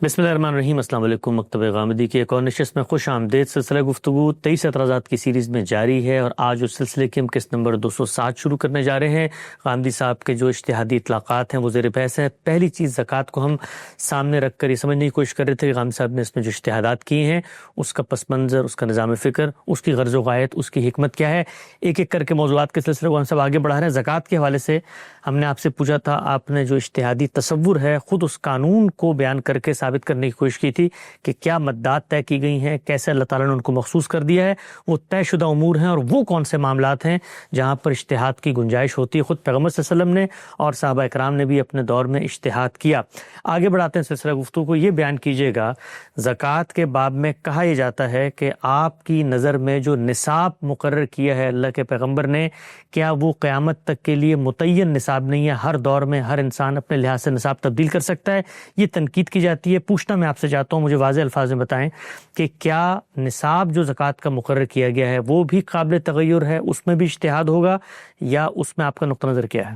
بسم اللہ الرحمن الرحیم۔ السلام علیکم۔ مکتبہ غامدی کی ایک اور نشست میں خوش آمدید۔ سلسلہ گفتگو 23 اعتراضات کی سیریز میں جاری ہے اور آج اس سلسلے کی ہم قسط نمبر 207 شروع کرنے جا رہے ہیں۔ غامدی صاحب کے جو اجتہادی اطلاقات ہیں وہ زیر بحث ہیں۔ پہلی چیز زکوٰۃ کو ہم سامنے رکھ کر یہ سمجھنے کی کوشش کر رہے تھے کہ غامدی صاحب نے اس میں جو اجتہادات کیے ہیں اس کا پس منظر، اس کا نظام فکر، اس کی غرض و غایت، اس کی حکمت کیا ہے۔ ایک ایک کر کے موضوعات کے سلسلے کو ہم سب آگے بڑھا رہے ہیں۔ زکوٰۃ کے حوالے سے ہم نے آپ سے پوچھا تھا، آپ نے جو اجتہادی تصور ہے خود اس قانون کو بیان کر کے ثابت کرنے کی کوشش کی تھی کہ کیا مدات طے کی گئی ہیں، کیسے اللہ تعالیٰ نے ان کو مخصوص کر دیا ہے، وہ طے شدہ امور ہیں اور وہ کون سے معاملات ہیں جہاں پر اجتہاد کی گنجائش ہوتی ہے۔ خود پیغمبر صلی اللہ علیہ وسلم نے اور صحابہ اکرام نے بھی اپنے دور میں اجتہاد کیا۔ آگے بڑھاتے ہیں سلسلہ گفتگو کو۔ یہ بیان کیجیے گا، زکوٰۃ کے باب میں کہا یہ جاتا ہے کہ آپ کی نظر میں جو نصاب مقرر کیا ہے اللہ کے پیغمبر نے، کیا وہ قیامت تک کے لیے متعین نصاب نہیں ہے؟ ہر دور میں ہر انسان اپنے لحاظ سے نصاب تبدیل کر سکتا ہے۔ یہ تنقید کی جاتی ہے۔ پوچھنا میں آپ سے چاہتا ہوں، مجھے واضح الفاظ میں بتائیں کہ کیا نصاب جو زکوٰۃ کا مقرر کیا گیا ہے وہ بھی قابل تغیر ہے، اس میں بھی اجتہاد ہوگا، یا اس میں آپ کا نقطہ نظر کیا ہے؟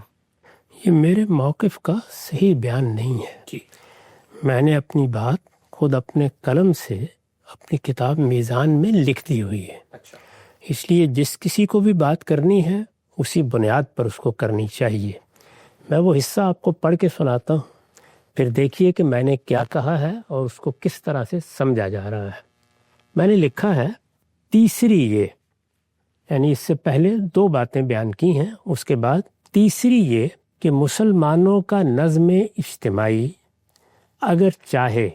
یہ میرے موقف کا صحیح بیان نہیں ہے جی۔ میں نے اپنی بات خود اپنے قلم سے اپنی کتاب میزان میں لکھ دی ہوئی ہے۔ اس لیے جس کسی کو بھی بات کرنی ہے اسی بنیاد پر اس کو کرنی چاہیے۔ میں وہ حصہ آپ کو پڑھ کے سناتا ہوں، پھر دیکھیے کہ میں نے کیا کہا ہے اور اس کو کس طرح سے سمجھا جا رہا ہے۔ میں نے لکھا ہے، تیسری یہ، یعنی اس سے پہلے دو باتیں بیان کی ہیں، اس کے بعد تیسری یہ کہ مسلمانوں کا نظم اجتماعی اگر چاہے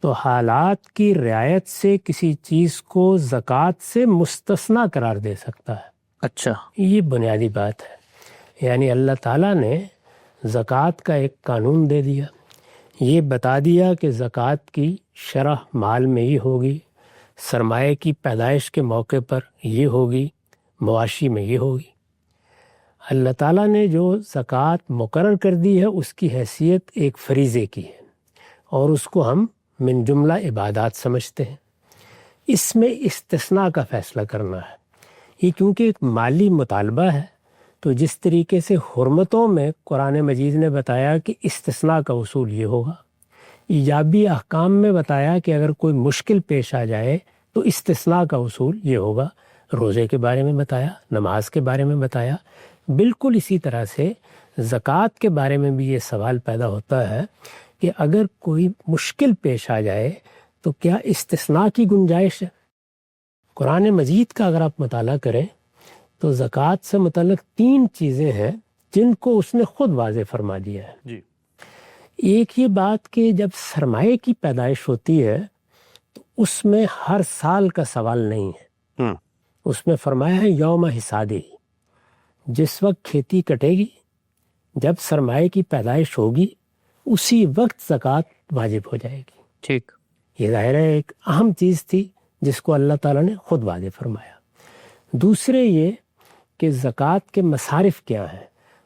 تو حالات کی رعایت سے کسی چیز کو زکوٰۃ سے مستثنیٰ قرار دے سکتا ہے۔ اچھا، یہ بنیادی بات ہے۔ یعنی اللہ تعالیٰ نے زکوٰۃ کا ایک قانون دے دیا، یہ بتا دیا کہ زکوٰۃ کی شرح مال میں ہی ہوگی، سرمایہ کی پیدائش کے موقع پر یہ ہوگی، مواشی میں یہ ہوگی۔ اللہ تعالیٰ نے جو زکوٰۃ مقرر کر دی ہے اس کی حیثیت ایک فریضے کی ہے اور اس کو ہم من جملہ عبادات سمجھتے ہیں۔ اس میں استثناء کا فیصلہ کرنا ہے۔ یہ کیونکہ ایک مالی مطالبہ ہے، تو جس طریقے سے حرمتوں میں قرآن مجید نے بتایا کہ استثناء کا اصول یہ ہوگا، ایجابی احکام میں بتایا کہ اگر کوئی مشکل پیش آ جائے تو استثناء کا اصول یہ ہوگا، روزے کے بارے میں بتایا، نماز کے بارے میں بتایا۔ بالکل اسی طرح سے زکوٰۃ کے بارے میں بھی یہ سوال پیدا ہوتا ہے کہ اگر کوئی مشکل پیش آ جائے تو کیا استثناء کی گنجائش ہے؟ قرآن مجید کا اگر آپ مطالعہ کریں تو زکوٰۃ سے متعلق 3 چیزیں ہیں جن کو اس نے خود واضح فرما دیا ہے جی۔ ایک یہ بات کہ جب سرمایہ کی پیدائش ہوتی ہے تو اس میں ہر سال کا سوال نہیں ہے۔ اس میں فرمایا ہے یوم حصادہ، جس وقت کھیتی کٹے گی، جب سرمایہ کی پیدائش ہوگی اسی وقت زکوٰۃ واجب ہو جائے گی۔ ٹھیک، یہ ظاہر ہے ایک اہم چیز تھی جس کو اللہ تعالیٰ نے خود واضح فرمایا۔ دوسرے یہ کہ زکوٰۃ کے مصارف کیا ہیں،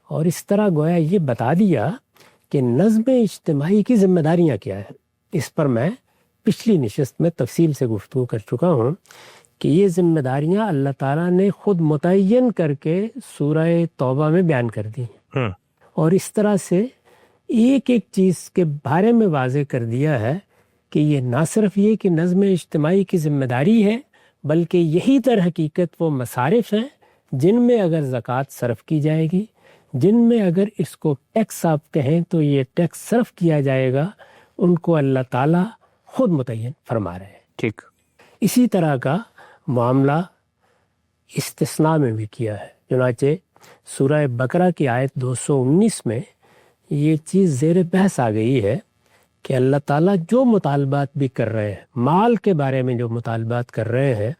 اور اس طرح گویا یہ بتا دیا کہ نظم اجتماعی کی ذمہ داریاں کیا ہیں۔ اس پر میں پچھلی نشست میں تفصیل سے گفتگو کر چکا ہوں کہ یہ ذمہ داریاں اللہ تعالیٰ نے خود متعین کر کے سورہ توبہ میں بیان کر دی ہیں، اور اس طرح سے ایک ایک چیز کے بارے میں واضح کر دیا ہے کہ یہ نہ صرف یہ کہ نظم اجتماعی کی ذمہ داری ہے، بلکہ یہی در حقیقت وہ مصارف ہیں جن میں اگر زکوٰۃ صرف کی جائے گی، جن میں اگر اس کو ٹیکس آپ کہیں تو یہ ٹیکس صرف کیا جائے گا، ان کو اللہ تعالیٰ خود متعین فرما رہے ہیں۔ ٹھیک، اسی طرح کا معاملہ استثناء میں بھی کیا ہے۔ چنانچہ سورہ بقرہ کی آیت 219 میں یہ چیز زیر بحث آ گئی ہے کہ اللہ تعالیٰ جو مطالبات بھی کر رہے ہیں، مال کے بارے میں جو مطالبات کر رہے ہیں،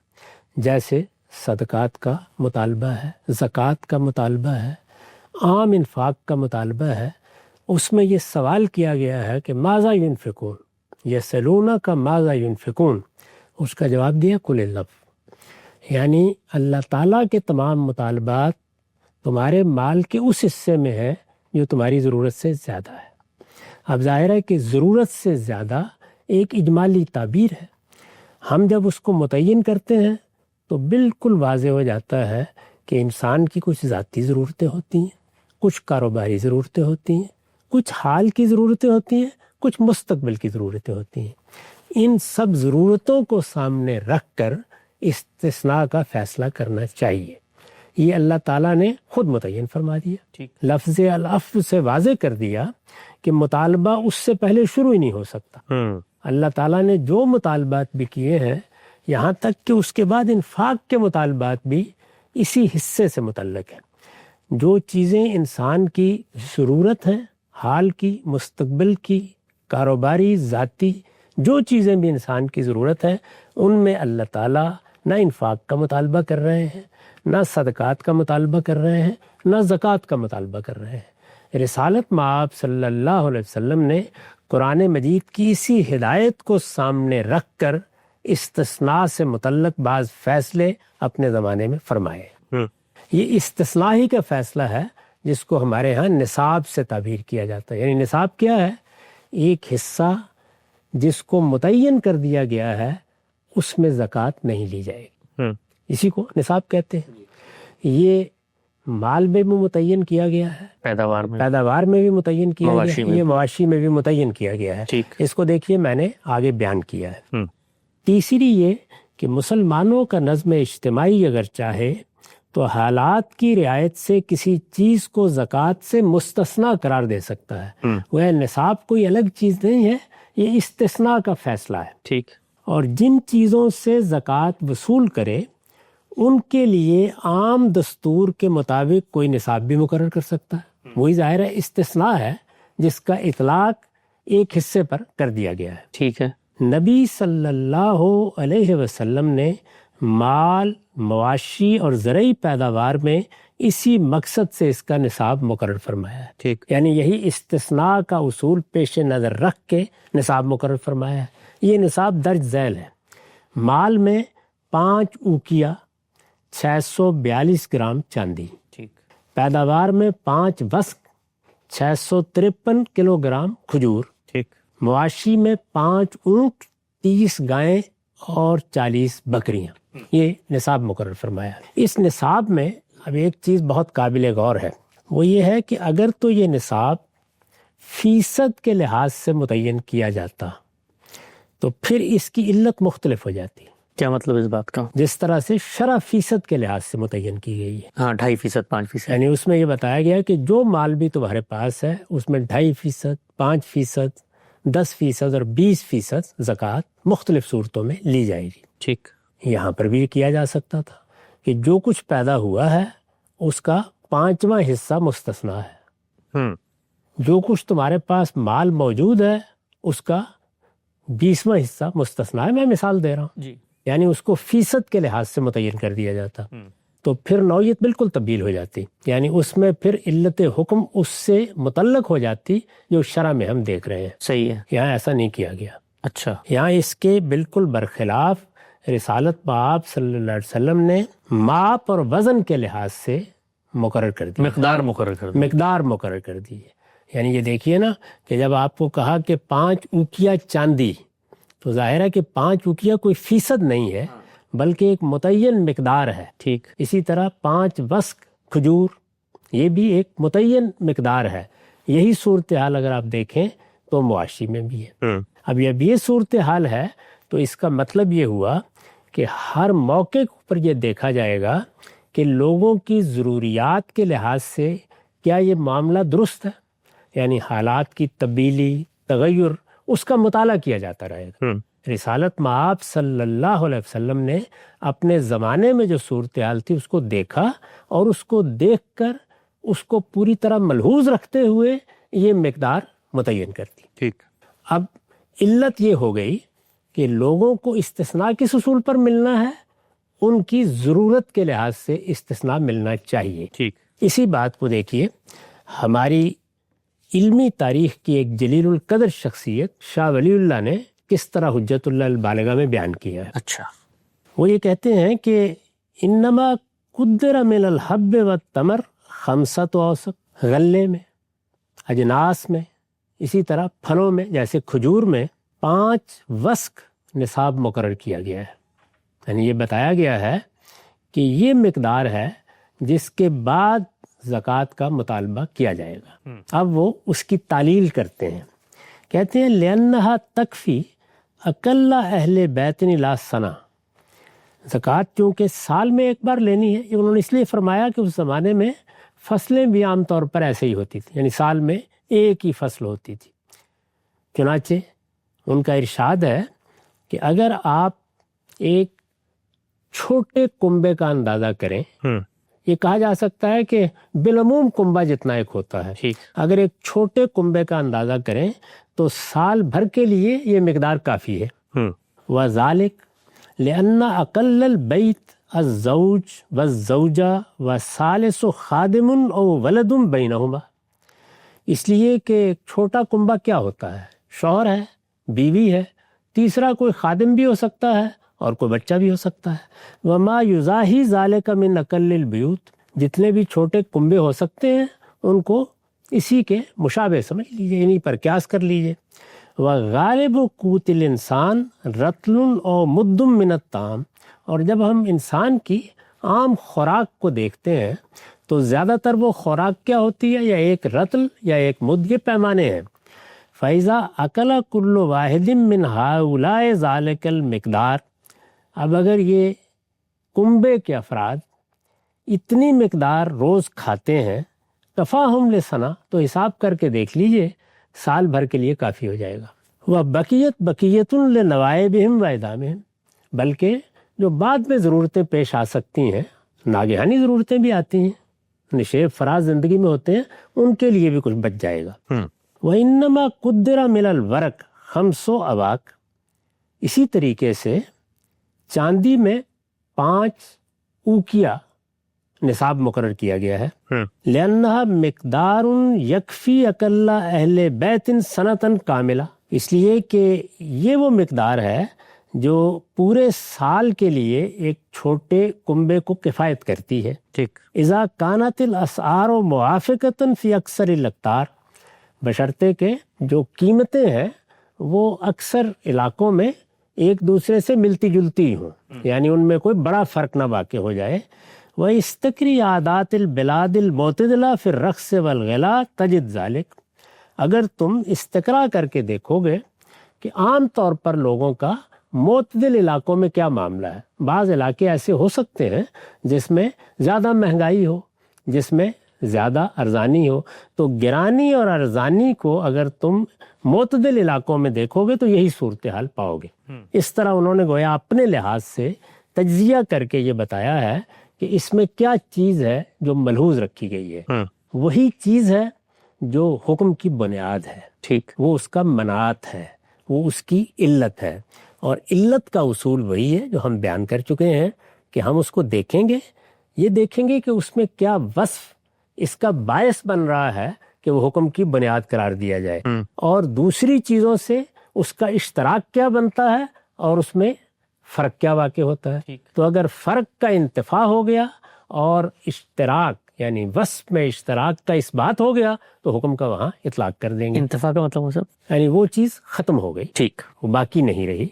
جیسے صدقات کا مطالبہ ہے، زکوٰۃ کا مطالبہ ہے، عام انفاق کا مطالبہ ہے، اس میں یہ سوال کیا گیا ہے کہ ماذا ينفقون، یسألونک ماذا ينفقون، اس کا جواب دیا قل العفو۔ یعنی اللہ تعالیٰ کے تمام مطالبات تمہارے مال کے اس حصے میں ہے جو تمہاری ضرورت سے زیادہ ہے۔ اب ظاہر ہے کہ ضرورت سے زیادہ ایک اجمالی تعبیر ہے۔ ہم جب اس کو متعین کرتے ہیں تو بالکل واضح ہو جاتا ہے کہ انسان کی کچھ ذاتی ضرورتیں ہوتی ہیں، کچھ کاروباری ضرورتیں ہوتی ہیں، کچھ حال کی ضرورتیں ہوتی ہیں، کچھ مستقبل کی ضرورتیں ہوتی ہیں۔ ان سب ضرورتوں کو سامنے رکھ کر استثناء کا فیصلہ کرنا چاہیے۔ یہ اللہ تعالیٰ نے خود متعین فرما دیا، لفظ العفو سے واضح کر دیا کہ مطالبہ اس سے پہلے شروع ہی نہیں ہو سکتا۔ اللہ تعالیٰ نے جو مطالبات بھی کیے ہیں، یہاں تک کہ اس کے بعد انفاق کے مطالبات بھی اسی حصے سے متعلق ہیں۔ جو چیزیں انسان کی ضرورت ہیں، حال کی، مستقبل کی، کاروباری، ذاتی، جو چیزیں بھی انسان کی ضرورت ہیں، ان میں اللہ تعالیٰ نہ انفاق کا مطالبہ کر رہے ہیں، نہ صدقات کا مطالبہ کر رہے ہیں، نہ زکوٰۃ کا مطالبہ کر رہے ہیں۔ رسالت مآب صلی اللہ علیہ وسلم نے قرآن مجید کی اسی ہدایت کو سامنے رکھ کر استثناء سے متعلق بعض فیصلے اپنے زمانے میں فرمائے۔ یہ استثناء ہی کا فیصلہ ہے جس کو ہمارے ہاں نصاب سے تعبیر کیا جاتا ہے۔ یعنی نصاب کیا ہے؟ ایک حصہ جس کو متعین کر دیا گیا ہے، اس میں زکوٰۃ نہیں لی جائے گی، اسی کو نصاب کہتے ہیں۔ یہ مال میں بھی متعین کیا گیا ہے، پیداوار میں بھی متعین کیا گیا ہے، یہ مواشی میں بھی متعین کیا گیا ہے۔ اس کو دیکھیے میں نے آگے بیان کیا ہے۔ تیسری یہ کہ مسلمانوں کا نظم اجتماعی اگر چاہے تو حالات کی رعایت سے کسی چیز کو زکوٰۃ سے مستثنیٰ قرار دے سکتا ہے۔ وہ نصاب کوئی الگ چیز نہیں ہے، یہ استثناء کا فیصلہ ہے۔ ٹھیک۔ اور جن چیزوں سے زکوٰۃ وصول کرے ان کے لیے عام دستور کے مطابق کوئی نصاب بھی مقرر کر سکتا ہے۔ وہی ظاہر ہے استثناء ہے جس کا اطلاق ایک حصے پر کر دیا گیا ہے۔ ٹھیک ہے۔ نبی صلی اللہ علیہ وسلم نے مال، مواشی اور زرعی پیداوار میں اسی مقصد سے اس کا نصاب مقرر فرمایا ہے۔ ٹھیک۔ یعنی یہی استثناء کا اصول پیش نظر رکھ کے نصاب مقرر فرمایا ہے۔ یہ نصاب درج ذیل ہے۔ مال میں 5 اوقیہ 642 گرام چاندی، پیداوار میں 5 وسق 653 کلو گرام کھجور، مواشی میں 5 اونٹ 30 گائیں اور 40 بکریاں، یہ نصاب مقرر فرمایا ہے۔ اس نصاب میں اب ایک چیز بہت قابل غور ہے، وہ یہ ہے کہ اگر تو یہ نصاب فیصد کے لحاظ سے متعین کیا جاتا تو پھر اس کی علت مختلف ہو جاتی۔ کیا مطلب اس بات کا؟ جس طرح سے شرح فیصد کے لحاظ سے متعین کی گئی ہے، 2.5%، 5%، یعنی اس میں یہ بتایا گیا کہ جو مال بھی تمہارے پاس ہے اس میں 2.5%، 5%، 10% اور 20% زکوٰۃ مختلف صورتوں میں لی جائے گی۔ ٹھیک۔ یہاں پر بھی کیا جا سکتا تھا کہ جو کچھ پیدا ہوا ہے اس کا 5واں حصہ مستثنیٰ ہے، جو کچھ تمہارے پاس مال موجود ہے اس کا 20واں حصہ مستثنیٰ ہے۔ میں مثال دے رہا ہوں جی، یعنی اس کو فیصد کے لحاظ سے متعین کر دیا جاتا تو پھر نوعیت بالکل تبدیل ہو جاتی، یعنی اس میں پھر علت حکم اس سے متعلق ہو جاتی جو شرع میں ہم دیکھ رہے ہیں۔ صحیح ہے۔ یہاں ایسا نہیں کیا گیا۔ اچھا، یہاں اس کے بالکل برخلاف رسالت مآب صلی اللہ علیہ وسلم نے ماپ اور وزن کے لحاظ سے مقرر کر دی، مقدار مقرر کر دی ہے۔ یعنی یہ دیکھیے نا کہ جب آپ کو کہا کہ 5 اوقیہ چاندی، تو ظاہر ہے کہ 5 اوقیہ کوئی فیصد نہیں ہے بلکہ ایک متعین مقدار ہے۔ ٹھیک۔ اسی طرح 5 وسق کھجور، یہ بھی ایک متعین مقدار ہے۔ یہی صورتحال اگر آپ دیکھیں تو مواشی میں بھی ہے۔ اب جب یہ صورتحال ہے تو اس کا مطلب یہ ہوا کہ ہر موقع پر یہ دیکھا جائے گا کہ لوگوں کی ضروریات کے لحاظ سے کیا یہ معاملہ درست ہے، یعنی حالات کی تبدیلی، تغیر، اس کا مطالعہ کیا جاتا رہے گا۔ رسالت مآب صلی اللہ علیہ وسلم نے اپنے زمانے میں جو صورتحال تھی اس کو دیکھا اور اس کو دیکھ کر اس کو پوری طرح ملحوظ رکھتے ہوئے یہ مقدار متعین کر دی۔ ٹھیک۔ اب علت یہ ہو گئی کہ لوگوں کو استثناء کس اصول پر ملنا ہے؟ ان کی ضرورت کے لحاظ سے استثناء ملنا چاہیے۔ ٹھیک۔ اسی بات کو دیکھیے ہماری علمی تاریخ کی ایک جلیل القدر شخصیت شاہ ولی اللہ نے کس طرح حجت اللہ البالغہ میں بیان کیا ہے۔ اچھا، وہ یہ کہتے ہیں کہ انما قدر من الحب والتمر 5 اوسق، غلے میں، اجناس میں، اسی طرح پھلوں میں جیسے کھجور میں 5 وسق نصاب مقرر کیا گیا ہے۔ یعنی یہ بتایا گیا ہے کہ یہ مقدار ہے جس کے بعد زکوٰۃ کا مطالبہ کیا جائے گا۔ اب وہ اس کی تعلیل کرتے ہیں کہتے ہیں لأنہا تکفی اکل اہل بیت لا سنہ، زکوٰۃ چونکہ سال میں ایک بار لینی ہے، یہ انہوں نے اس لیے فرمایا کہ اس زمانے میں فصلیں بھی عام طور پر ایسے ہی ہوتی تھیں، یعنی سال میں ایک ہی فصل ہوتی تھی۔ چنانچہ ان کا ارشاد ہے کہ اگر آپ ایک چھوٹے کنبے کا اندازہ کریں، یہ کہا جا سکتا ہے کہ بالعموم کنبہ جتنا ایک ہوتا ہے، اگر ایک چھوٹے کنبے کا اندازہ کریں تو سال بھر کے لیے یہ مقدار کافی ہے۔ وذالک لأن اقل البیت الزوج والزوجہ والثالث خادم او ولد بینہما، اس لیے کہ ایک چھوٹا کنبہ کیا ہوتا ہے، شوہر ہے، بیوی ہے، تیسرا کوئی خادم بھی ہو سکتا ہے اور کوئی بچہ بھی ہو سکتا ہے۔ وما یزاحی ذالک من اقل البیوت، جتنے بھی چھوٹے کنبے ہو سکتے ہیں ان کو اسی کے مشابہ سمجھ لیجیے، انہی پر قیاس کر لیجیے۔ وغالب قوت الانسان رطل او مد من الطعام، اور جب ہم انسان کی عام خوراک کو دیکھتے ہیں تو زیادہ تر وہ خوراک کیا ہوتی ہے، یا ایک رطل یا ایک مد، یہ پیمانے ہیں۔ فَإِذَا أَكَلَ كُلُّ وَاحِدٍ مِّنْ هَؤُلَاءِ ذَلِكَ الْمِقْدَارِ، اب اگر یہ کنبے کے افراد اتنی مقدار روز کھاتے ہیں، کفاہم لسنہ، تو حساب کر کے دیکھ لیجئے سال بھر کے لیے کافی ہو جائے گا۔ وَبَقِيَتْ بَقِيَّةٌ لِنَوَائِبِهِمْ وَإِدَامِهِمْ، بلکہ جو بعد میں ضرورتیں پیش آ سکتی ہیں، ناگہانی ضرورتیں بھی آتی ہیں، نشیب فراز زندگی میں ہوتے ہیں، ان کے لیے بھی کچھ بچ جائے گا۔ وَإِنَّمَا قُدِّرَ مِنَ الْوَرَقِ 5 أَوَاق، اسی طریقے سے چاندی میں 5 اوقیہ نصاب مقرر کیا گیا ہے۔ لأنها مقدار یکفی اقل اہل بیت سنتاً کاملہ، اس لیے کہ یہ وہ مقدار ہے جو پورے سال کے لیے ایک چھوٹے کنبے کو کفایت کرتی ہے۔ ٹھیک، اذا کانت الاسعار موافقۃ فی اکثر الاقطار، بشرطے کہ جو قیمتیں ہیں وہ اکثر علاقوں میں ایک دوسرے سے ملتی جلتی ہوں، یعنی ان میں کوئی بڑا فرق نہ واقع ہو جائے۔ وَإِسْتَقْرِي عَادَاتِ الْبِلَادِ الْمُعْتَدِلَةِ فِي الرَّقْصِ وَالْغِنَاءِ تَجِدْ ذَلِكَ، اگر تم استقرا کر کے دیکھو گے کہ عام طور پر لوگوں کا معتدل علاقوں میں کیا معاملہ ہے، بعض علاقے ایسے ہو سکتے ہیں جس میں زیادہ مہنگائی ہو، جس میں زیادہ ارزانی ہو، تو گرانی اور ارزانی کو اگر تم معتدل علاقوں میں دیکھو گے تو یہی صورتحال پاؤ گے۔ اس طرح انہوں نے گویا اپنے لحاظ سے تجزیہ کر کے یہ بتایا ہے کہ اس میں کیا چیز ہے جو ملحوظ رکھی گئی ہے، وہی چیز ہے جو حکم کی بنیاد ہے۔ ٹھیک، وہ اس کا مناعت ہے، وہ اس کی علت ہے، اور علت کا اصول وہی ہے جو ہم بیان کر چکے ہیں کہ ہم اس کو دیکھیں گے، یہ دیکھیں گے کہ اس میں کیا وصف اس کا باعث بن رہا ہے کہ وہ حکم کی بنیاد قرار دیا جائے، اور دوسری چیزوں سے اس کا اشتراک کیا بنتا ہے اور اس میں فرق کیا واقع ہوتا ہے۔ تو اگر فرق کا انتفاع ہو گیا اور اشتراک یعنی وصف میں اشتراک کا اس بات ہو گیا تو حکم کا وہاں اطلاق کر دیں گے۔ انتفاع کا مطلب صاحب یعنی وہ چیز ختم ہو گئی، ٹھیک، وہ باقی نہیں رہی،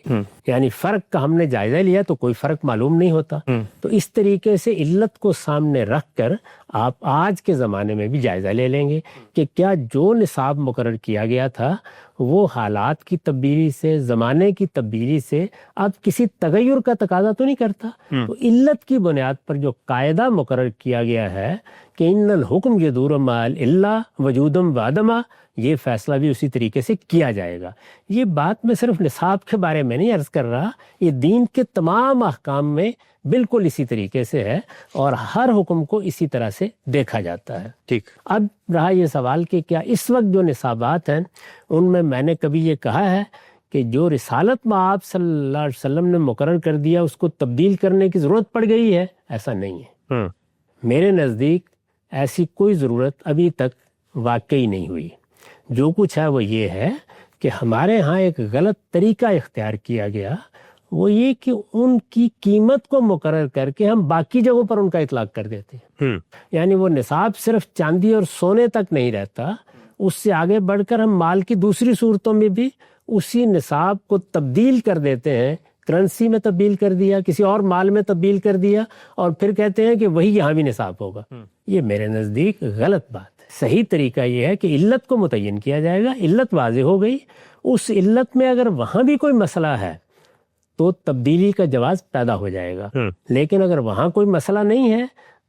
یعنی فرق کا ہم نے جائزہ لیا تو کوئی فرق معلوم نہیں ہوتا۔ تو اس طریقے سے علت کو سامنے رکھ کر آپ آج کے زمانے میں بھی جائزہ لے لیں گے کہ کیا جو نصاب مقرر کیا گیا تھا وہ حالات کی تبدیلی سے، زمانے کی تبدیلی سے اب کسی تغیر کا تقاضا تو نہیں کرتا۔ تو علت کی بنیاد پر جو قاعدہ مقرر کیا گیا ہے کہ ان الحکم یدور مع العلۃ وجودم وعدمہ، یہ فیصلہ بھی اسی طریقے سے کیا جائے گا۔ یہ بات میں صرف نصاب کے بارے میں نہیں عرض کر رہا، یہ دین کے تمام احکام میں بالکل اسی طریقے سے ہے اور ہر حکم کو اسی طرح سے دیکھا جاتا ہے۔ ٹھیک، اب رہا یہ سوال کہ کیا اس وقت جو نصابات ہیں ان میں نے کبھی یہ کہا ہے کہ جو رسالت میں آپ صلی اللہ علیہ وسلم نے مقرر کر دیا اس کو تبدیل کرنے کی ضرورت پڑ گئی ہے؟ ایسا نہیں ہے، میرے نزدیک ایسی کوئی ضرورت ابھی تک واقعی نہیں ہوئی۔ جو کچھ ہے وہ یہ ہے کہ ہمارے ہاں ایک غلط طریقہ اختیار کیا گیا، وہ یہ کہ ان کی قیمت کو مقرر کر کے ہم باقی جگہوں پر ان کا اطلاق کر دیتے ہیں۔ یعنی وہ نصاب صرف چاندی اور سونے تک نہیں رہتا، اس سے آگے بڑھ کر ہم مال کی دوسری صورتوں میں بھی اسی نصاب کو تبدیل کر دیتے ہیں، کرنسی میں تبدیل کر دیا، کسی اور مال میں تبدیل کر دیا، اور پھر کہتے ہیں کہ وہی یہاں بھی نصاب ہوگا۔ یہ میرے نزدیک غلط بات ہے۔ صحیح طریقہ یہ ہے کہ علت کو متعین کیا جائے گا، علت واضح ہو گئی، اس علت میں اگر وہاں بھی کوئی مسئلہ ہے تو تبدیلی کا جواز پیدا ہو جائے گا، لیکن اگر وہاں کوئی مسئلہ نہیں ہے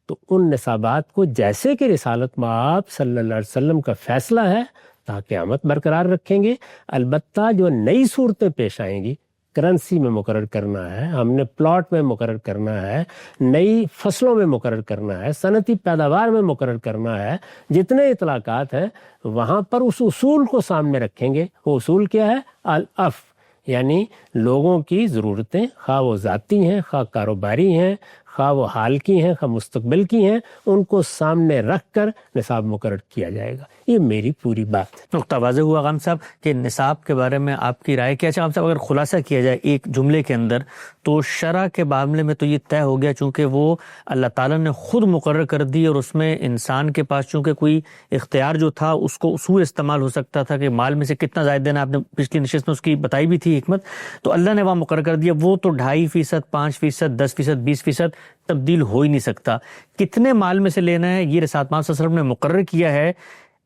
تو ان نصابات کو جیسے کہ رسالت مآب صلی اللہ علیہ وسلم کا فیصلہ ہے تا قیامت برقرار رکھیں گے۔ البتہ جو نئی صورتیں پیش آئیں گی، کرنسی میں مقرر کرنا ہے، ہم نے پلاٹ میں مقرر کرنا ہے، نئی فصلوں میں مقرر کرنا ہے، صنعتی پیداوار میں مقرر کرنا ہے، جتنے اطلاقات ہیں وہاں پر اس اصول کو سامنے رکھیں گے۔ وہ اصول کیا ہے؟ العف، یعنی لوگوں کی ضرورتیں، خواہ وہ ذاتی ہیں، خواہ کاروباری ہیں، خواہ وہ حال کی ہیں، خواہ مستقبل کی ہیں، ان کو سامنے رکھ کر نصاب مقرر کیا جائے گا۔ یہ میری پوری بات ہے۔ نقطہ واضح ہوا غام صاحب کہ نصاب کے بارے میں آپ کی رائے کیا ہے؟ غام صاحب اگر خلاصہ کیا جائے ایک جملے کے اندر تو شرع کے معاملے میں تو یہ طے ہو گیا، چونکہ وہ اللہ تعالیٰ نے خود مقرر کر دی اور اس میں انسان کے پاس چونکہ کوئی اختیار جو تھا اس کو اصول استعمال ہو سکتا تھا کہ مال میں سے کتنا زائد دینا، آپ نے پچھلی نشست میں اس کی بتائی بھی تھی حکمت، تو اللہ نے وہاں مقرر کر دیا، وہ تو 2.5%، 5%، 10%، 20% تبدیل ہو ہی نہیں سکتا۔ کتنے مال میں سے لینا ہے یہ رسالت مآب صلی اللہ علیہ وسلم نے مقرر کیا ہے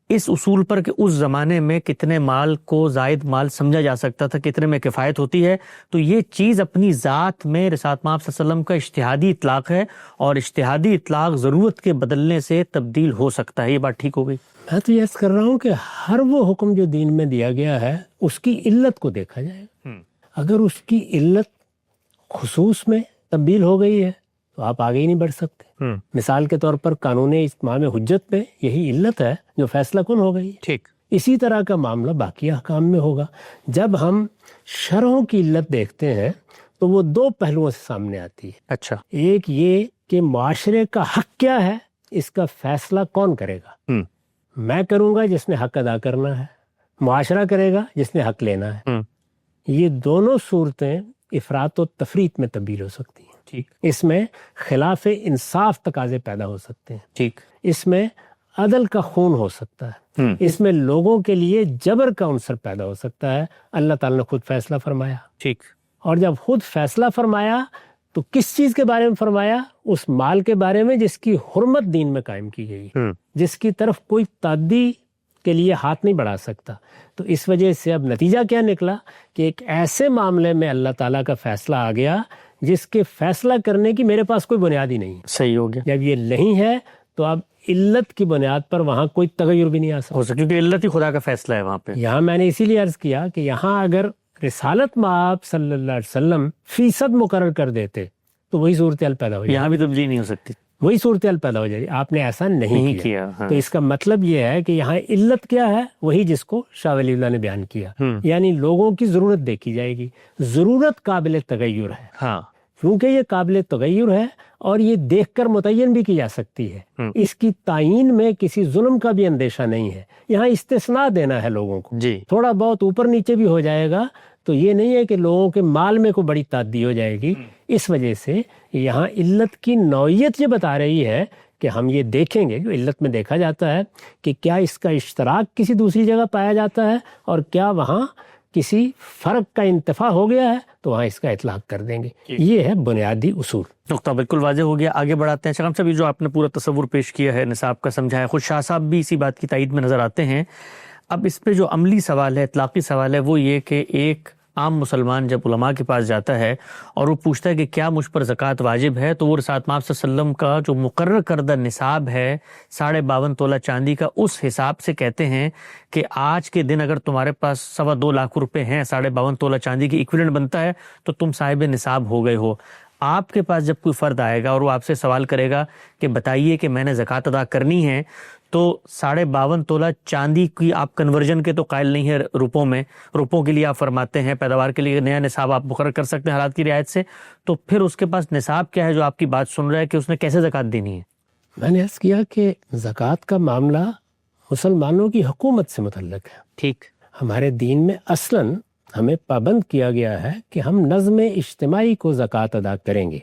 اس اصول پر کہ اس زمانے میں کتنے مال کو زائد مال سمجھا جا سکتا تھا، کتنے میں کفایت ہوتی ہے۔ تو یہ چیز اپنی ذات میں رسالت مآب صلی اللہ علیہ وسلم کا اجتہادی اطلاق ہے، اور اجتہادی اطلاق ضرورت کے بدلنے سے تبدیل ہو سکتا ہے۔ یہ بات ٹھیک ہو گئی؟ میں تو یہ کر رہا ہوں کہ ہر وہ حکم جو دین میں دیا گیا ہے اس کی علت کو دیکھا جائے گا۔ اگر اس کی علت خصوص میں تبدیل ہو گئی ہے تو آپ آگے ہی نہیں بڑھ سکتے۔ مثال کے طور پر قانون اتمام حجت میں یہی علت ہے جو فیصلہ کن ہو گئی۔ ٹھیک، اسی طرح کا معاملہ باقی احکام میں ہوگا۔ جب ہم شرعوں کی علت دیکھتے ہیں تو وہ دو پہلوؤں سے سامنے آتی ہے۔ اچھا، ایک یہ کہ معاشرے کا حق کیا ہے، اس کا فیصلہ کون کرے گا؟ میں کروں گا جس نے حق ادا کرنا ہے، معاشرہ کرے گا جس نے حق لینا ہے۔ یہ دونوں صورتیں افراط و تفریط میں تبدیل ہو سکتی ہیں۔ ٹھیک، اس میں خلاف انصاف تقاضے پیدا ہو سکتے ہیں، ٹھیک، اس میں عدل کا خون ہو سکتا ہے، اس میں لوگوں کے لیے جبر کا عنصر پیدا ہو سکتا ہے۔ اللہ تعالیٰ نے خود فیصلہ فرمایا، ٹھیک، اور جب خود فیصلہ فرمایا تو کس چیز کے بارے میں فرمایا؟ اس مال کے بارے میں جس کی حرمت دین میں قائم کی گئی، جس کی طرف کوئی تعدی کے لیے ہاتھ نہیں بڑھا سکتا۔ تو اس وجہ سے اب نتیجہ کیا نکلا کہ ایک ایسے معاملے میں اللہ تعالیٰ کا فیصلہ آ گیا جس کے فیصلہ کرنے کی میرے پاس کوئی بنیاد ہی نہیں۔ صحیح ہو گیا۔ جب یہ نہیں ہے تو اب علت کی بنیاد پر وہاں کوئی تغیر بھی نہیں آ سکتا، کیونکہ علت ہی خدا کا فیصلہ ہے وہاں پہ۔ یہاں میں نے اسی لیے عرض کیا کہ یہاں اگر رسالت مآب صلی اللہ علیہ وسلم فیصد مقرر کر دیتے تو وہی صورتحال پیدا ہو جائے، یہاں بھی تبدیلی نہیں ہو سکتی، وہی صورتحال پیدا ہو جائے۔ آپ نے ایسا نہیں کیا۔ ہاں۔ تو اس کا مطلب یہ ہے کہ یہاں علت کیا ہے، وہی جس کو شاہ ولی اللہ نے بیان کیا، یعنی لوگوں کی ضرورت دیکھی جائے گی۔ ضرورت قابل تغیر ہے، ہاں، کیونکہ یہ قابل تغیر ہے اور یہ دیکھ کر متعین بھی کی جا سکتی ہے۔ اس کی تعین میں کسی ظلم کا بھی اندیشہ نہیں ہے۔ یہاں استثناء دینا ہے لوگوں کو، جی، تھوڑا بہت اوپر نیچے بھی ہو جائے گا تو یہ نہیں ہے کہ لوگوں کے مال میں کوئی بڑی تعدی ہو جائے گی۔ اس وجہ سے یہاں علت کی نوعیت یہ بتا رہی ہے کہ ہم یہ دیکھیں گے، جو علت میں دیکھا جاتا ہے کہ کیا اس کا اشتراک کسی دوسری جگہ پایا جاتا ہے اور کیا وہاں کسی فرق کا انتفاع ہو گیا ہے تو وہاں اس کا اطلاق کر دیں گے۔ یہ ہے بنیادی اصول۔ نقطہ بالکل واضح ہو گیا، آگے بڑھاتے ہیں۔ شاہ صاحب جو آپ نے پورا تصور پیش کیا ہے نصاب کا سمجھایا، خود شاہ صاحب بھی اسی بات کی تائید میں نظر آتے ہیں۔ اب اس پہ جو عملی سوال ہے، اطلاقی سوال ہے، وہ یہ کہ ایک عام مسلمان جب علماء کے پاس جاتا ہے اور وہ پوچھتا ہے کہ کیا مجھ پر زکوٰۃ واجب ہے، تو وہ رسالت مآب صلی اللہ علیہ وسلم کا جو مقرر کردہ نصاب ہے 52.5 تولہ چاندی کا، اس حساب سے کہتے ہیں کہ آج کے دن اگر تمہارے پاس 2.25 لاکھ روپے ہیں، 52.5 تولہ چاندی کی ایکویلنٹ بنتا ہے، تو تم صاحب نصاب ہو گئے ہو۔ آپ کے پاس جب کوئی فرد آئے گا اور وہ آپ سے سوال کرے گا کہ بتائیے کہ میں نے زکوٰۃ ادا کرنی ہے، تو 52.5 تولہ چاندی کی آپ کنورژن کے تو قائل نہیں ہے روپوں میں، روپوں کے لیے آپ فرماتے ہیں پیداوار کے لیے نیا نصاب آپ مقرر کر سکتے ہیں حالات کی رعایت سے، تو پھر اس کے پاس نصاب کیا ہے جو آپ کی بات سن رہا ہے کہ اس نے کیسے زکوٰۃ دینی ہے؟ میں نے عرض کیا کہ زکوٰۃ کا معاملہ مسلمانوں کی حکومت سے متعلق ہے۔ ٹھیک، ہمارے دین میں اصلاً ہمیں پابند کیا گیا ہے کہ ہم نظم اجتماعی کو زکوٰۃ ادا کریں گے۔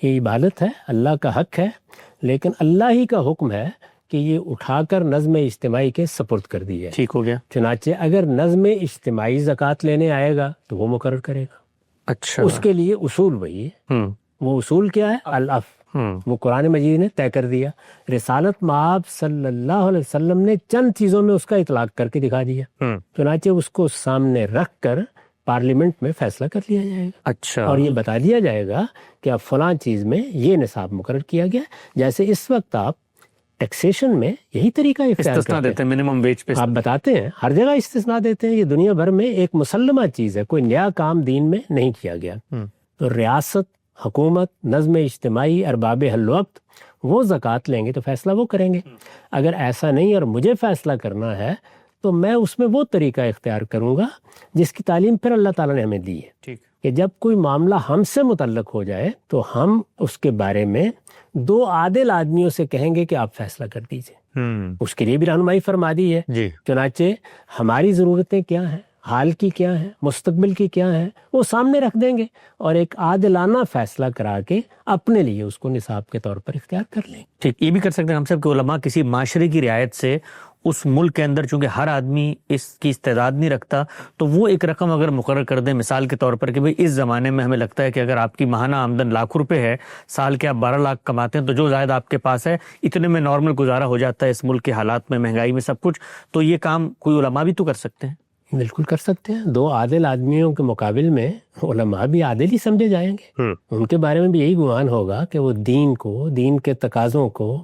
یہ عبادت ہے، اللہ کا حق ہے، لیکن اللہ ہی کا حکم ہے کہ یہ اٹھا کر نظم اجتماعی کے سپرد کر دی ہے۔ ٹھیک ہو گیا۔ چنانچہ اگر نظم اجتماعی زکوٰۃ لینے آئے گا تو وہ مقرر کرے گا۔ اچھا، اس کے لیے اصول وہی ہے۔ وہ اصول کیا ہے؟ العف، وہ قرآن مجید نے طے کر دیا. رسالت مآب صلی اللہ علیہ وسلم نے چند چیزوں میں اس کا اطلاق کر کے دکھا دیا. چنانچہ اس کو سامنے رکھ کر پارلیمنٹ میں فیصلہ کر لیا جائے گا. اچھا. اور یہ بتا دیا جائے گا کہ اب فلاں چیز میں یہ نصاب مقرر کیا گیا. جیسے اس وقت آپ ٹیکسیشن میں یہی طریقہ اختیار استثناء دیتے ہیں منیمم ویج پہ. آپ بتاتے ہیں ہر جگہ استثناء دیتے ہیں. یہ دنیا بھر میں ایک مسلمہ چیز ہے, کوئی نیا کام دین میں نہیں کیا گیا. تو ریاست, حکومت, نظم اجتماعی, ارباب حل وقت وہ زکوٰۃ لیں گے تو فیصلہ وہ کریں گے. اگر ایسا نہیں اور مجھے فیصلہ کرنا ہے تو میں اس میں وہ طریقہ اختیار کروں گا جس کی تعلیم پھر اللہ تعالیٰ نے ہمیں دی ہے کہ جب کوئی معاملہ ہم سے متعلق ہو جائے تو ہم اس کے بارے میں دو عادل آدمیوں سے کہیں گے کہ آپ فیصلہ کر دیجئے. اس کے لیے بھی رہنمائی فرما دی ہے. چنانچہ ہماری ضرورتیں کیا ہیں, حال کی کیا ہیں, مستقبل کی کیا ہیں, وہ سامنے رکھ دیں گے اور ایک عادلانہ فیصلہ کرا کے اپنے لیے اس کو نصاب کے طور پر اختیار کر لیں. ٹھیک. یہ بھی کر سکتے ہیں ہم سب کہ علماء کسی معاشرے کی رعایت سے اس ملک کے اندر چونکہ ہر آدمی اس کی استعداد نہیں رکھتا تو وہ ایک رقم اگر مقرر کر دیں, مثال کے طور پر کہ بھئی اس زمانے میں ہمیں لگتا ہے کہ اگر آپ کی ماہانہ آمدن لاکھ روپے ہے, سال کے آپ 12 لاکھ کماتے ہیں, تو جو زائد آپ کے پاس ہے اتنے میں نارمل گزارا ہو جاتا ہے اس ملک کے حالات میں, مہنگائی میں, سب کچھ. تو یہ کام کوئی علماء بھی تو کر سکتے ہیں. بالکل کر سکتے ہیں. دو عادل آدمیوں کے مقابل میں علماء بھی عادل ہی سمجھے جائیں گے. ان کے بارے میں بھی یہی گمان ہوگا کہ وہ دین کو, دین کے تقاضوں کو,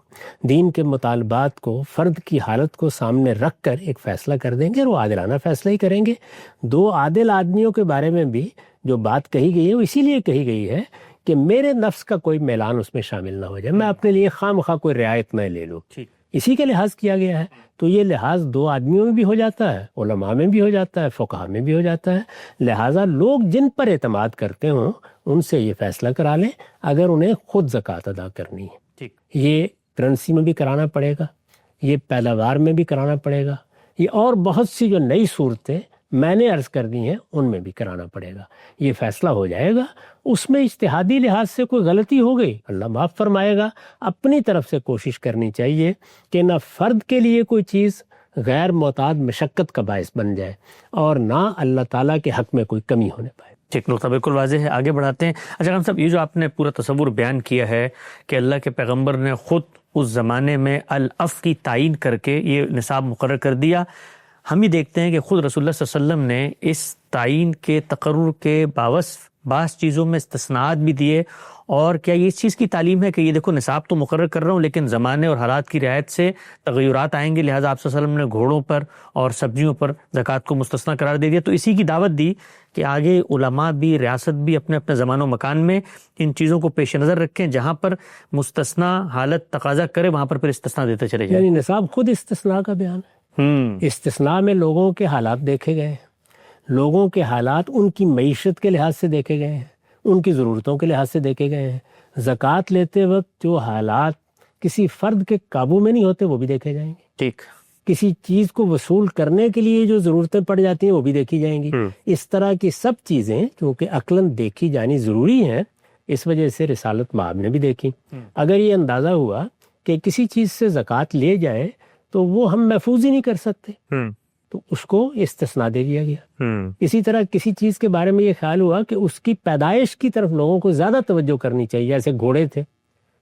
دین کے مطالبات کو, فرد کی حالت کو سامنے رکھ کر ایک فیصلہ کر دیں گے اور وہ عادلانہ فیصلہ ہی کریں گے. دو عادل آدمیوں کے بارے میں بھی جو بات کہی گئی ہے وہ اسی لیے کہی گئی ہے کہ میرے نفس کا کوئی میلان اس میں شامل نہ ہو جائے, میں اپنے لیے خواہ مخواہ کوئی رعایت نہ لے لوں. اسی کے لحاظ کیا گیا ہے. تو یہ لحاظ دو آدمیوں میں بھی ہو جاتا ہے, علماء میں بھی ہو جاتا ہے, فقہاء میں بھی ہو جاتا ہے. لہٰذا لوگ جن پر اعتماد کرتے ہوں ان سے یہ فیصلہ کرا لیں اگر انہیں خود زکوٰۃ ادا کرنی ہے. یہ کرنسی میں بھی کرانا پڑے گا, یہ پیداوار میں بھی کرانا پڑے گا, یہ اور بہت سی جو نئی صورتیں میں نے عرض کر دی ہیں ان میں بھی کرانا پڑے گا. یہ فیصلہ ہو جائے گا. اس میں اجتہادی لحاظ سے کوئی غلطی ہو گئی اللہ معاف فرمائے گا. اپنی طرف سے کوشش کرنی چاہیے کہ نہ فرد کے لیے کوئی چیز غیر معتاد مشقت کا باعث بن جائے اور نہ اللہ تعالیٰ کے حق میں کوئی کمی ہونے پائے. ٹھیک, نقطہ بالکل واضح ہے. آگے بڑھاتے ہیں. اچھا ہم صاحب, یہ جو آپ نے پورا تصور بیان کیا ہے کہ اللہ کے پیغمبر نے خود اس زمانے میں العف کی تعین کر کے یہ نصاب مقرر کر دیا, ہم ہی دیکھتے ہیں کہ خود رسول اللہ صلی اللہ علیہ وسلم نے اس تعین کے تقرر کے بعض چیزوں میں استثناءات بھی دیے. اور کیا یہ اس چیز کی تعلیم ہے کہ یہ دیکھو نصاب تو مقرر کر رہا ہوں لیکن زمانے اور حالات کی رعایت سے تغیرات آئیں گے, لہٰذا آپ صلی اللہ علیہ وسلم نے گھوڑوں پر اور سبزیوں پر زکوٰۃ کو مستثنیٰ قرار دے دیا. تو اسی کی دعوت دی کہ آگے علماء بھی, ریاست بھی اپنے اپنے زمان و مکان میں ان چیزوں کو پیش نظر رکھیں, جہاں پر مستثنیٰ حالت تقاضا کرے وہاں پر پھر استثناء دیتے چلے جائیں. یعنی نصاب خود استثناء کا بیان ہے. استثناء میں لوگوں کے حالات دیکھے گئے ہیں, لوگوں کے حالات ان کی معیشت کے لحاظ سے دیکھے گئے ہیں, ان کی ضرورتوں کے لحاظ سے دیکھے گئے ہیں. زکوٰۃ لیتے وقت جو حالات کسی فرد کے قابو میں نہیں ہوتے وہ بھی دیکھے جائیں گے. ٹھیک. کسی چیز کو وصول کرنے کے لیے جو ضرورتیں پڑ جاتی ہیں وہ بھی دیکھی جائیں گی. اس طرح کی سب چیزیں کیونکہ عقلاً دیکھی جانی ضروری ہیں, اس وجہ سے رسالت مآب نے بھی دیکھی. اگر یہ اندازہ ہوا کہ کسی چیز سے زکوٰۃ لے جائے تو وہ ہم محفوظ ہی نہیں کر سکتے تو اس کو استثناء دے دیا گیا. اسی طرح کسی چیز کے بارے میں یہ خیال ہوا کہ اس کی پیدائش کی طرف لوگوں کو زیادہ توجہ کرنی چاہیے, جیسے گھوڑے تھے,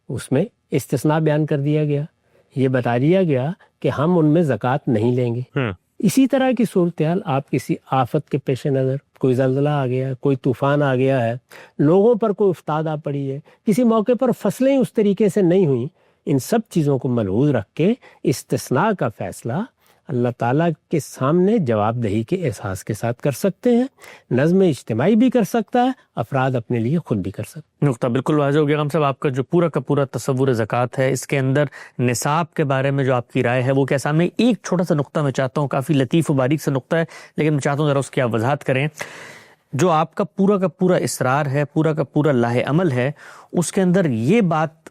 اس میں استثناء بیان کر دیا گیا. یہ بتا دیا گیا کہ ہم ان میں زکوٰۃ نہیں لیں گے. اسی طرح کی صورتحال آپ کسی آفت کے پیش نظر, کوئی زلزلہ آ گیا, کوئی طوفان آ گیا ہے, لوگوں پر کوئی افتاد آ پڑی ہے, کسی موقع پر فصلیں اس طریقے سے نہیں ہوئیں, ان سب چیزوں کو ملحوظ رکھ کے استثناء کا فیصلہ اللہ تعالیٰ کے سامنے جواب دہی کے احساس کے ساتھ کر سکتے ہیں. نظم اجتماعی بھی کر سکتا ہے, افراد اپنے لیے خود بھی کر سکتے ہیں. نقطہ بالکل واضح ہو گیا. ہم صاحب آپ کا جو پورا کا پورا تصور زکوٰۃ ہے, اس کے اندر نصاب کے بارے میں جو آپ کی رائے ہے وہ کیا سامنے, ایک چھوٹا سا نقطہ میں چاہتا ہوں, کافی لطیف و باریک سا نقطہ ہے لیکن میں چاہتا ہوں ذرا اس کی آپ وضاحت کریں. جو آپ کا پورا اصرار ہے, پورا کا پورا لاہ عمل ہے, اس کے اندر یہ بات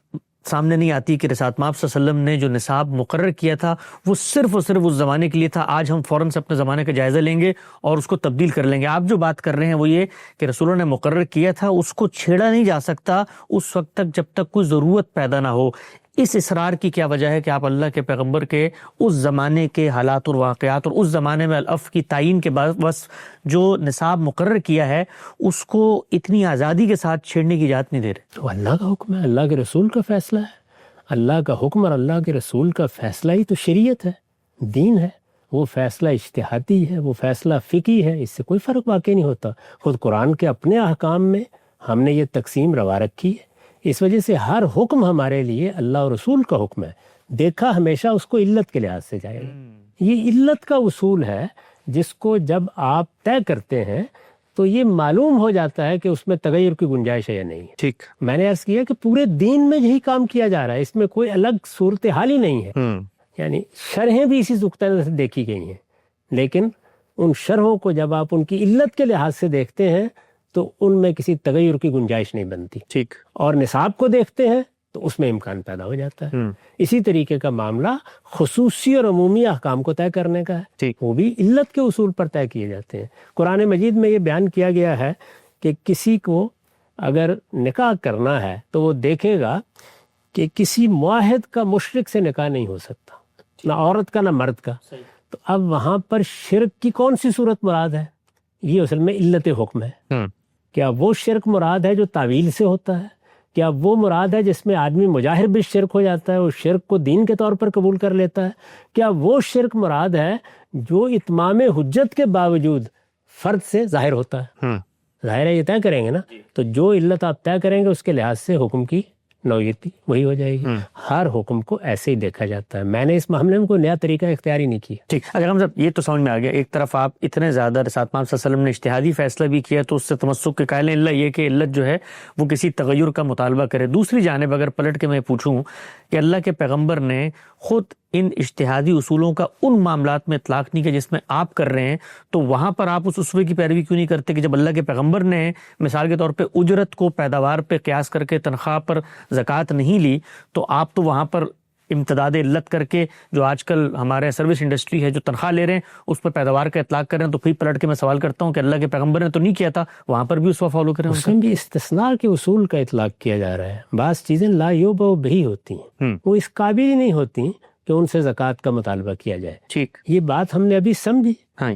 سامنے نہیں آتی کہ رسالت مآب صلی اللہ علیہ وسلم نے جو نصاب مقرر کیا تھا وہ صرف اور صرف اس زمانے کے لیے تھا, آج ہم فوراً سے اپنے زمانے کا جائزہ لیں گے اور اس کو تبدیل کر لیں گے. آپ جو بات کر رہے ہیں وہ یہ کہ رسولوں نے مقرر کیا تھا, اس کو چھیڑا نہیں جا سکتا اس وقت تک جب تک کوئی ضرورت پیدا نہ ہو. اس اصرار کی کیا وجہ ہے کہ آپ اللہ کے پیغمبر کے اس زمانے کے حالات اور واقعات اور اس زمانے میں العفو کی تعین کے بعد بس جو نصاب مقرر کیا ہے اس کو اتنی آزادی کے ساتھ چھیڑنے کی اجازت نہیں دے رہے؟ تو اللہ کا حکم ہے، اللہ کے رسول کا فیصلہ ہے. اللہ کا حکم اور اللہ کے رسول کا فیصلہ ہی تو شریعت ہے، دین ہے. وہ فیصلہ اجتہادی ہے، وہ فیصلہ فقہی ہے، اس سے کوئی فرق واقع نہیں ہوتا. خود قرآن کے اپنے احکام میں ہم نے یہ تقسیم روا رکھی ہے. اس وجہ سے ہر حکم ہمارے لیے اللہ اور رسول کا حکم ہے. دیکھا ہمیشہ اس کو علت کے لحاظ سے جائے گا. یہ علت کا اصول ہے جس کو جب آپ طے کرتے ہیں تو یہ معلوم ہو جاتا ہے کہ اس میں تغیر کی گنجائش ہے یا نہیں. ٹھیک، میں نے عرض کیا کہ پورے دین میں یہی کام کیا جا رہا ہے، اس میں کوئی الگ صورتحال ہی نہیں ہے. یعنی شرحیں بھی اسی نقطۂ نظر سے دیکھی گئی ہیں، لیکن ان شرحوں کو جب آپ ان کی علت کے لحاظ سے دیکھتے ہیں تو ان میں کسی تغیر کی گنجائش نہیں بنتی. ٹھیک، اور نصاب کو دیکھتے ہیں تو اس میں امکان پیدا ہو جاتا ہے. اسی طریقے کا معاملہ خصوصی اور عمومی احکام کو طے کرنے کا ہے، وہ بھی علت کے اصول پر طے کیے جاتے ہیں. قرآن مجید میں یہ بیان کیا گیا ہے کہ کسی کو اگر نکاح کرنا ہے تو وہ دیکھے گا کہ کسی معاہد کا مشرک سے نکاح نہیں ہو سکتا، نہ عورت کا نہ مرد کا. تو اب وہاں پر شرک کی کون سی صورت مراد ہے؟ یہ اصل میں علت حکم ہے. کیا وہ شرک مراد ہے جو تعویل سے ہوتا ہے؟ کیا وہ مراد ہے جس میں آدمی مجاہر بھی شرک ہو جاتا ہے، اس شرک کو دین کے طور پر قبول کر لیتا ہے؟ کیا وہ شرک مراد ہے جو اتمام حجت کے باوجود فرد سے ظاہر ہوتا ہے؟ ظاہر ہے یہ طے کریں گے نا. تو جو علت آپ طے کریں گے اس کے لحاظ سے حکم کی نوعیت وہی ہو جائے گی. ہر حکم کو ایسے ہی دیکھا جاتا ہے. میں نے اس معاملے میں کوئی نیا طریقہ اختیار ہی نہیں کیا. ٹھیک، اگر ہم یہ تو سمجھ میں آ گیا، ایک طرف آپ اتنے زیادہ رسالت پاک صلی اللہ علیہ وسلم نے اجتہادی فیصلہ بھی کیا تو اس سے تمسک کے قائل ہیں، اللہ یہ کہ علت جو ہے وہ کسی تغیر کا مطالبہ کرے. دوسری جانب اگر پلٹ کے میں پوچھوں کہ اللہ کے پیغمبر نے خود ان اجتہادی اصولوں کا ان معاملات میں اطلاق نہیں کیا جس میں آپ کر رہے ہیں، تو وہاں پر آپ اس اسوے کی پیروی کیوں نہیں کرتے کہ جب اللہ کے پیغمبر نے مثال کے طور پہ اجرت کو پیداوار پہ قیاس کر کے تنخواہ پر زکوٰۃ نہیں لی، تو آپ تو وہاں پر امتداد علت کر کے جو آج کل ہمارے سروس انڈسٹری ہے جو تنخواہ لے رہے ہیں اس پر پیداوار کا اطلاق کر رہے ہیں. تو پھر پلٹ کے میں سوال کرتا ہوں کہ اللہ کے پیغمبر نے تو نہیں کیا تھا، وہاں پر بھی اس کو فالو کریں. اس میں بھی استثناء کے اصول کا اطلاق کیا جا رہا ہے. بعض چیزیں لا یوبا بہی ہوتی ہیں، وہ اس قابل ہی نہیں ہوتی کہ ان سے زکوٰۃ کا مطالبہ کیا جائے. ٹھیک، یہ بات ہم نے ابھی سمجھی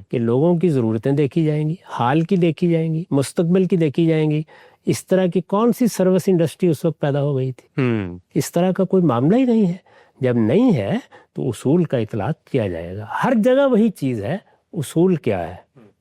کہ لوگوں کی ضرورتیں دیکھی جائیں گی، حال کی دیکھی جائیں گی، مستقبل کی دیکھی جائیں گی. اس طرح کی کون سی سروس انڈسٹری اس وقت پیدا ہو گئی تھی؟ اس طرح کا کوئی معاملہ ہی نہیں ہے. جب نہیں ہے تو اصول کا اطلاق کیا جائے گا. ہر جگہ وہی چیز ہے، اصول کیا ہے،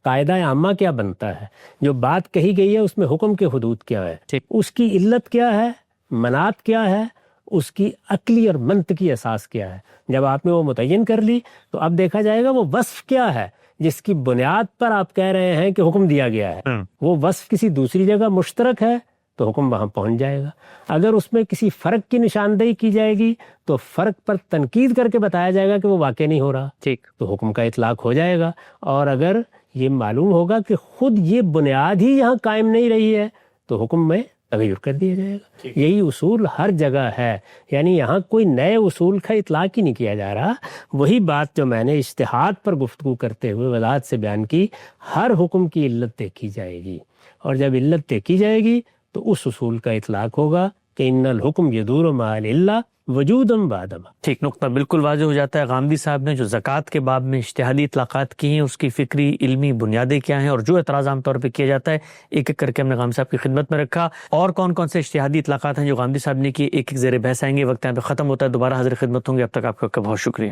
قاعدہ عامہ کیا بنتا ہے، جو بات کہی گئی ہے اس میں حکم کے حدود کیا ہے، اس کی علت کیا ہے، منات کیا ہے، اس کی عقلی اور منطقی اساس کیا ہے. جب آپ نے وہ متعین کر لی تو اب دیکھا جائے گا وہ وصف کیا ہے جس کی بنیاد پر آپ کہہ رہے ہیں کہ حکم دیا گیا ہے. وہ وصف کسی دوسری جگہ مشترک ہے تو حکم وہاں پہنچ جائے گا. اگر اس میں کسی فرق کی نشاندہی کی جائے گی تو فرق پر تنقید کر کے بتایا جائے گا کہ وہ واقع نہیں ہو رہا، ٹھیک، تو حکم کا اطلاق ہو جائے گا. اور اگر یہ معلوم ہوگا کہ خود یہ بنیاد ہی یہاں قائم نہیں رہی ہے تو حکم میں تغیر کر دیا جائے گا. یہی اصول ہر جگہ ہے. یعنی یہاں کوئی نئے اصول کا اطلاق ہی نہیں کیا جا رہا. وہی بات جو میں نے اجتہاد پر گفتگو کرتے ہوئے وضاحت سے بیان کی، ہر حکم کی علت دیکھی جائے گی، اور جب علت دیکھی جائے گی تو اس اصول کا اطلاق ہوگا کہ ان الحکم یدور مع العلہ وجوداً بعدما. ٹھیک، نقطہ بالکل واضح ہو جاتا ہے. غامدی صاحب نے جو زکوٰۃ کے باب میں اجتہادی اطلاقات کی ہیں اس کی فکری علمی بنیادیں کیا ہیں اور جو اعتراض عام طور پہ کیا جاتا ہے ایک ایک کر کے ہم نے غامدی صاحب کی خدمت میں رکھا. اور کون کون سے اجتہادی اطلاقات ہیں جو غامدی صاحب نے کیے ایک ایک زیر بحث آئیں گے. وقت یہاں پہ ختم ہوتا ہے، دوبارہ حاضر خدمت ہوں گے. اب تک آپ کا بہت شکریہ.